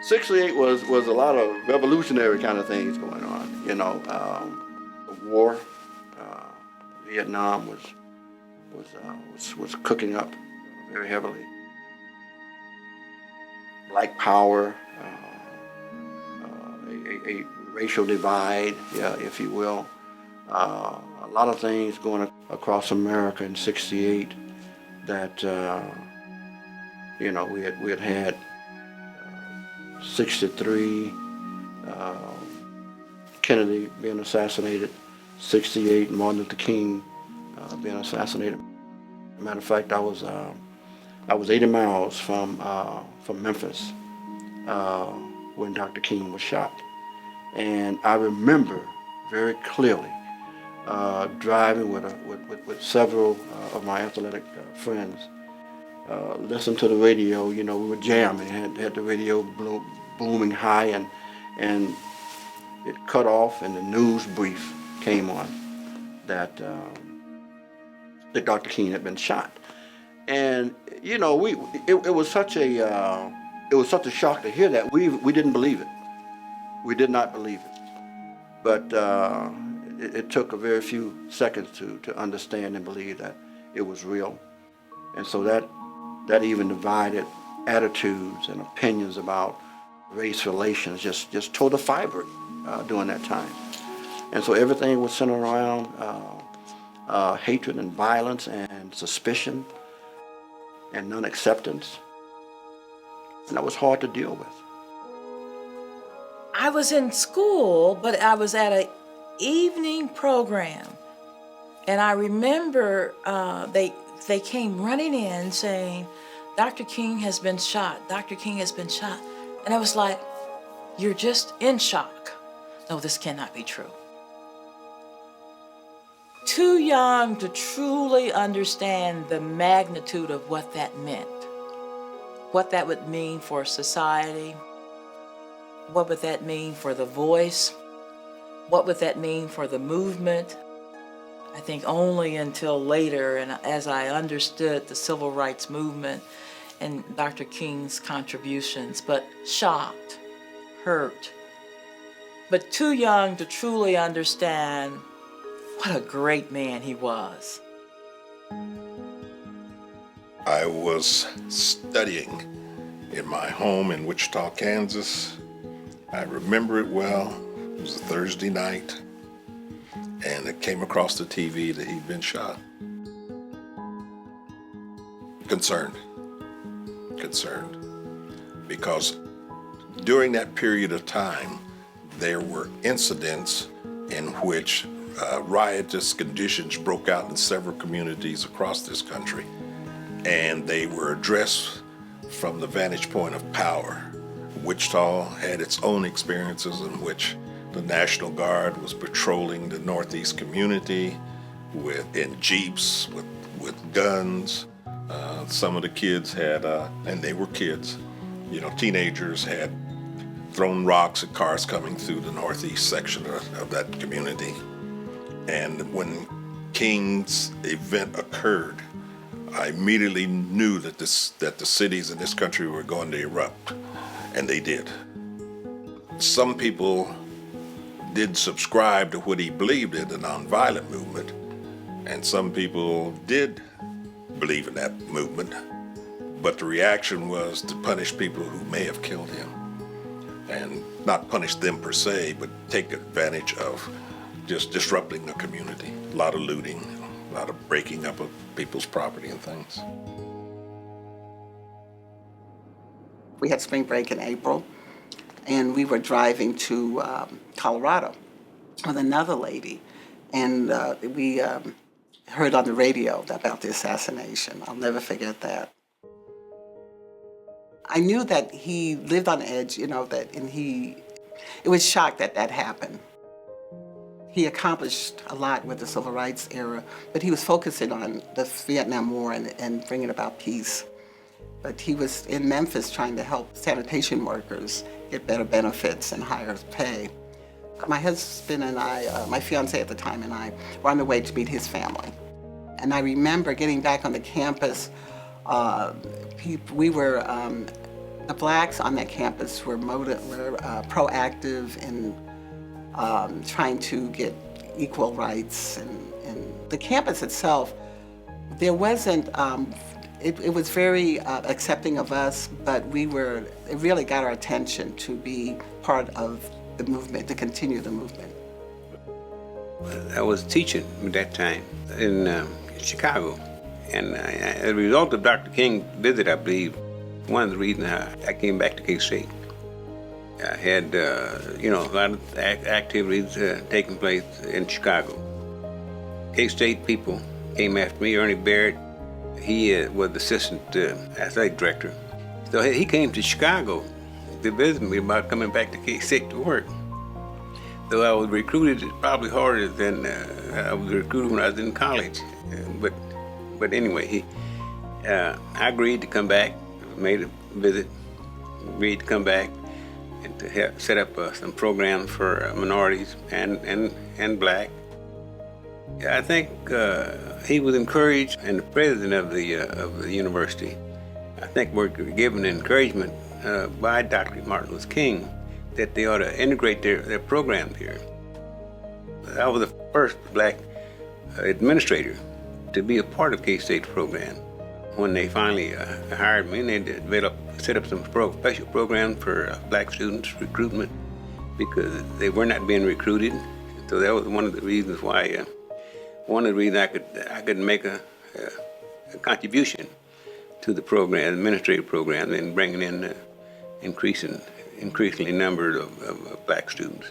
'68 was a lot of revolutionary kind of things going on. The war, uh, Vietnam was cooking up very heavily. Black power, a racial divide, yeah, if you will. A lot of things going across America in '68 that we had 63, uh, Kennedy being assassinated, '68 Martin Luther King being assassinated. Matter of fact, I was 80 miles from Memphis uh, when Dr. King was shot, and I remember very clearly driving with several of my athletic friends. Listen to the radio. We were jamming. Had the radio booming high, and it cut off, and the news brief came on that Dr. King had been shot. And it was such a shock to hear that. We didn't believe it. We did not believe it. But it took a very few seconds to understand and believe that it was real. And so that even divided attitudes and opinions about race relations, just tore the fiber during that time. And so everything was centered around hatred and violence and suspicion and non-acceptance. And that was hard to deal with. I was in school, but I was at an evening program. And I remember they came running in saying, Dr. King has been shot. Dr. King has been shot. And I was like, you're just in shock. No, this cannot be true. Too young to truly understand the magnitude of what that meant, what that would mean for society, what would that mean for the voice, what would that mean for the movement. I think only until later, and as I understood the civil rights movement and Dr. King's contributions, but shocked, hurt, but too young to truly understand what a great man he was. I was studying in my home in Wichita, Kansas. I remember it well. It was a Thursday night, and it came across the TV that he'd been shot. Concerned, because during that period of time, there were incidents in which riotous conditions broke out in several communities across this country, and they were addressed from the vantage point of power. Wichita had its own experiences in which the National Guard was patrolling the Northeast community in jeeps with guns. Some of the kids had, and they were kids, teenagers had thrown rocks at cars coming through the Northeast section of that community. And when King's event occurred, I immediately knew that the cities in this country were going to erupt, and they did. Some people did subscribe to what he believed in, the nonviolent movement, and some people did believe in that movement, but the reaction was to punish people who may have killed him, and not punish them per se, but take advantage of just disrupting the community. A lot of looting, a lot of breaking up of people's property and things. We had spring break in April, and we were driving to Colorado with another lady, and we heard on the radio about the assassination. I'll never forget that. I knew that he lived on edge, it was shocked that that happened. He accomplished a lot with the civil rights era, but he was focusing on the Vietnam War and bringing about peace. But he was in Memphis trying to help sanitation workers get better benefits and higher pay. My husband and I, my fiance at the time and I, were on the way to meet his family. And I remember getting back on the campus, we were the blacks on that campus were proactive in trying to get equal rights, and the campus itself, there wasn't, it was very accepting of us, but it really got our attention to be part of the movement, to continue the movement. I was teaching at that time in Chicago, and as a result of Dr. King's visit, I believe, one of the reasons I came back to K-State. I had, a lot of activities taking place in Chicago. K-State people came after me. Ernie Barrett, he was the assistant athletic director. So he came to Chicago to visit me about coming back to K-State to work. Though I was recruited probably harder than I was recruited when I was in college. But anyway, I agreed to come back, made a visit, agreed to come back and to help set up some programs for minorities and black. I think he was encouraged, and the president of the university, I think were given encouragement by Dr. Martin Luther King that they ought to integrate their programs here. I was the first black administrator to be a part of K-State's program. When they finally hired me, they set up some special programs for black students, recruitment, because they were not being recruited. So that was one of the reasons why, I could make a contribution to the program, administrative program, and bringing in increasingly number of black students.